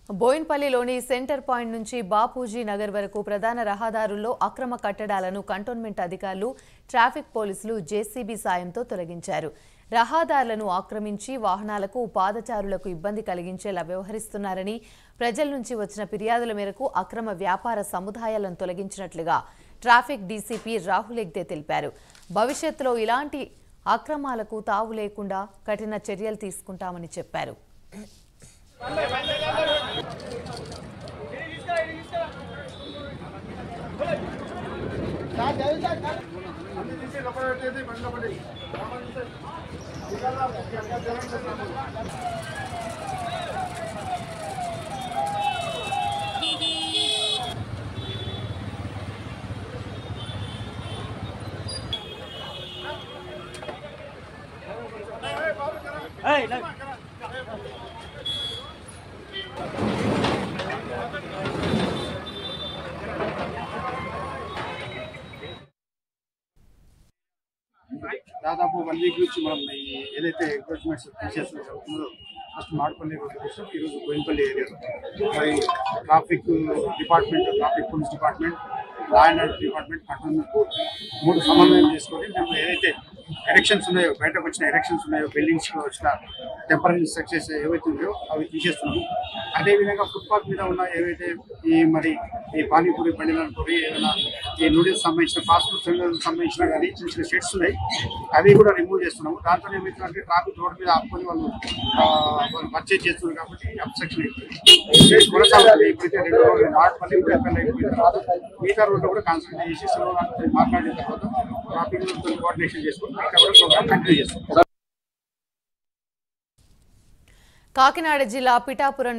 బోయిన్పల్లిలోని centre point నుంచి బాపూజీ నగర్ వరకు ప్రధాన రహదారుల్లో అక్రమ కట్టడాలను కంటోన్మెంట్ అధికారులు, ట్రాఫిక్ పోలీసులు జేసీబీ సాయంతో తొలగించారు. రహదారులను ఆక్రమించి వాహనాలకు, పాదచారులకు ఇబ్బంది కలిగించేలా వ్యవహరిస్తున్నారని, ప్రజల నుంచి వచ్చిన ఫిర్యాదుల మేరకు అక్రమ వ్యాపార సముదాయాలను తొలగించినట్లుగా ట్రాఫిక్ డీసీపీ రాహుల్ హెగ్డే తెలిపారు. భవిష్యత్తులో ఇలాంటి అక్రమాలకు తావు లేకుండా కఠిన చర్యలు తీసుకుంటామని చెప్పారు. దాదాపు 1 వీక్ నుంచి మనం ఏదైతే ఎంక్రోచ్మెంట్స్ తీసేస్తున్న జరుగుతుందో ఫస్ట్ మాడపల్లి రోడ్డు కోసం ఈరోజు బోయిన్పల్లి ఏరియాలో మరి traffic department, traffic police department, law and order department cantonment 3 సమన్వయం చేసుకొని మేము ఏదైతే ఎరెక్షన్స్ ఉన్నాయో, బయటకు వచ్చిన ఎరెక్షన్స్ ఉన్నాయో, బిల్డింగ్స్లో వచ్చిన టెంపరీ స్ట్రక్చర్స్ ఏవైతే ఉన్నాయో అవి తీసేస్తున్నాము. అదేవిధంగా ఫుట్పాత్ మీద ఉన్న ఏవైతే ఈ పానీపూరి, బండిలపూరి, ఏదైనా ఈ నూడిల్స్ సంబంధించిన ఫాస్ట్ ఫుడ్ సంబంధించిన కానీ చిన్న చిన్న షెడ్స్ ఉన్నాయి, అవి కూడా రిమూవ్ చేస్తున్నాము. దాంతో ఏమవుతుందంటే ట్రాఫిక్ రోడ్ మీద ఆపుకొని వాళ్ళు పర్చేజ్ చేస్తున్నారు కాబట్టి అబ్స్ట్రక్షన్ అయిపోయింది, కొనసాగుతుంది. ఇప్పుడైతే 2 రోజులు నాటుపల్లి అయిపోయిన తర్వాత మిగతా రోడ్లు కూడా కాన్సన్ట్రేట్ చేసి మాట్లాడిన తర్వాత ట్రాఫిక్ కోఆర్డినేషన్ చేసుకుని మిగతా కూడా ప్రోగ్రామ్ కంటిన్యూ చేస్తాం. కాకినాడ జిల్లా పిఠాపురం